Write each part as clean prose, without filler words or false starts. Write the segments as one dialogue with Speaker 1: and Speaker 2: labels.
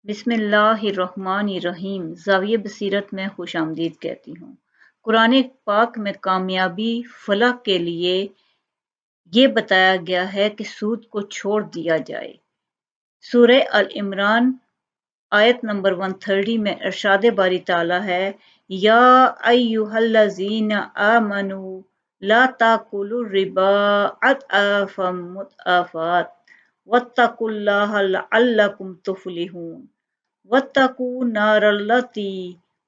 Speaker 1: بسم اللہ الرحمن الرحیم زاویہ بصیرت میں خوش آمدید کہتی ہوں۔ قرآن پاک میں کامیابی فلاح کے لیے یہ بتایا گیا ہے کہ سود کو چھوڑ دیا جائے۔ سورہ ال-عمران آیت نمبر 130 میں ارشاد باری تعالیٰ ہے یا ایھا الذین آمنوا لا تاکلوا الربا اضعافا مضاعفات واتقوا اللہ لعلکم تفلحون واتقوا النار التی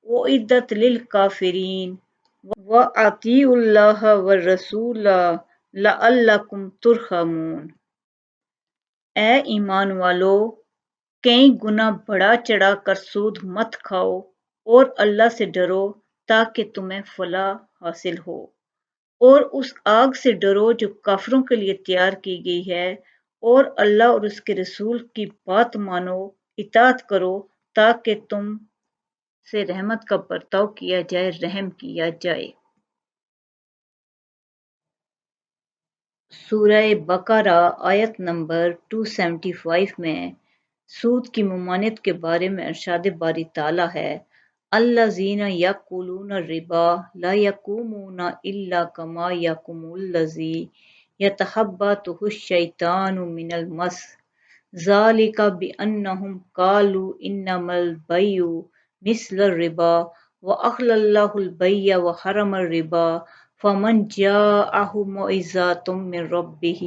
Speaker 1: اعدت للکافرین واطیعوا اللہ والرسول لعلکم ترحمون۔ اے ایمان والو، کئی گنا بڑھا چڑھا کر سود مت کھاؤ اور اللہ سے ڈرو تاکہ تمہیں فلاح حاصل ہو، اور اس آگ سے ڈرو جو کافروں کے لیے تیار کی گئی ہے، اور اللہ اور اس کے رسول کی بات مانو، اطاعت کرو تاکہ تم سے رحمت کا برتاؤ کیا جائے، رحم کیا جائے۔ سورہ بقرہ آیت نمبر 275 میں سود کی ممانعت کے بارے میں ارشاد باری تعالیٰ ہے الذین یأکلون الربا لا یقومون الا کما یقوم الذی یتخبطہ الشیطان من المس ذلک بأنہم قالوا انما البیع مثل الربا وأحل اللہ البیع وحرم الربا فمن جاءہ موعظۃ من ربہ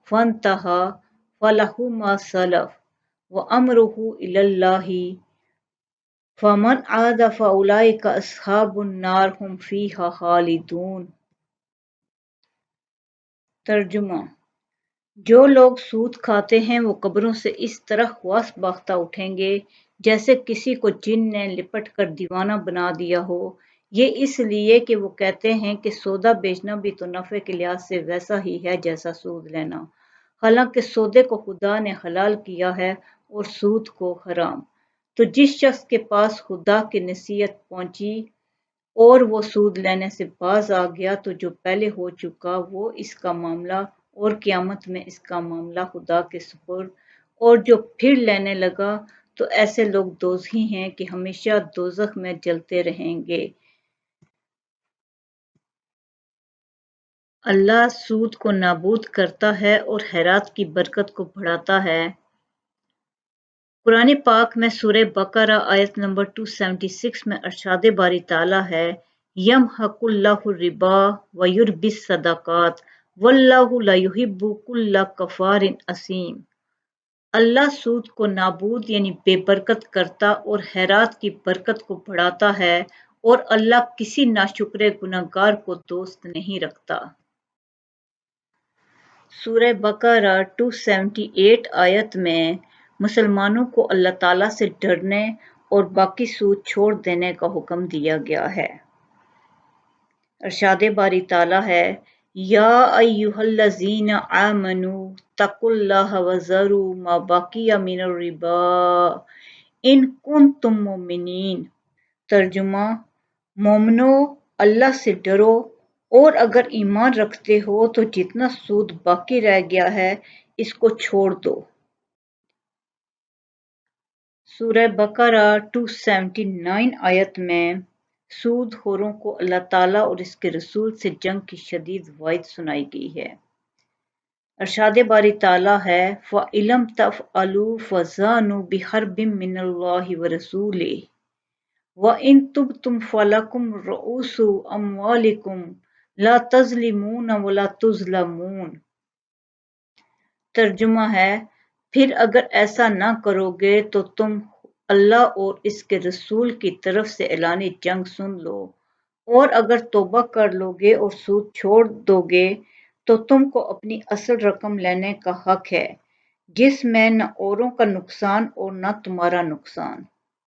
Speaker 1: فانتہی فلہ ما سلف وامرہ الی اللہ فمن عاد فاولئک اصحاب النار ھم فیہا خالدون۔ ترجمہ: جو لوگ سود کھاتے ہیں وہ قبروں سے اس طرح حواس باختہ اٹھیں گے جیسے کسی کو جن نے لپٹ کر دیوانہ بنا دیا ہو، یہ اس لیے کہ وہ کہتے ہیں کہ سودا بیچنا بھی تو نفع کے لحاظ سے ویسا ہی ہے جیسا سود لینا، حالانکہ سودے کو خدا نے حلال کیا ہے اور سود کو حرام۔ تو جس شخص کے پاس خدا کی نصیحت پہنچی اور وہ سود لینے سے باز آ گیا تو جو پہلے ہو چکا وہ اس کا معاملہ اور قیامت میں اس کا معاملہ خدا کے سپرد، اور جو پھر لینے لگا تو ایسے لوگ دوزخی ہیں کہ ہمیشہ دوزخ میں جلتے رہیں گے۔ اللہ سود کو نابود کرتا ہے اور خیرات کی برکت کو بڑھاتا ہے۔ قرآن پاک میں سورہ بقرہ آیت نمبر 276 میں ارشاد باری تعالیٰ ہے یمحق اللہ الربا ویربی الصدقات واللہ لا یحب کل کفار اثیم۔ اللہ سود کو نابود یعنی بے برکت کرتا اور خیرات کی برکت کو بڑھاتا ہے، اور اللہ کسی ناشکر گنہگار کو دوست نہیں رکھتا۔ سورہ بقرہ 278 آیت میں مسلمانوں کو اللہ تعالیٰ سے ڈرنے اور باقی سود چھوڑ دینے کا حکم دیا گیا ہے۔ ارشاد باری تعالیٰ ہے یا ایھا الذین آمنوا اتقوا اللہ وذروا ما بقی من الربا ان کنتم مؤمنین۔ ترجمہ: مومنو، اللہ سے ڈرو اور اگر ایمان رکھتے ہو تو جتنا سود باقی رہ گیا ہے اس کو چھوڑ دو۔ سورہ بقرہ 279 آیت میں سود خوروں کو اللہ تعالیٰ اور اس کے رسول سے جنگ کی شدید وعید سنائی گئی ہے۔ ارشاد باری تعالیٰ ہے فَإِن لَّمْ تَفْعَلُوا فَأْذَنُوا بِحَرْبٍ مِّنَ اللَّهِ وَرَسُولِهِ وَإِن تُبْتُمْ فَلَكُمْ رُءُوسُ أَمْوَالِكُمْ لَا تَظْلِمُونَ وَلَا تُظْلَمُونَ۔ ترجمہ ہے پھر اگر ایسا نہ کرو گے تو تم اللہ اور اس کے رسول کی طرف سے اعلان جنگ سن لو، اور اگر توبہ کر لو گے اور سود چھوڑ دو گے تو تم کو اپنی اصل رقم لینے کا حق ہے، جس میں نہ اوروں کا نقصان اور نہ تمہارا نقصان۔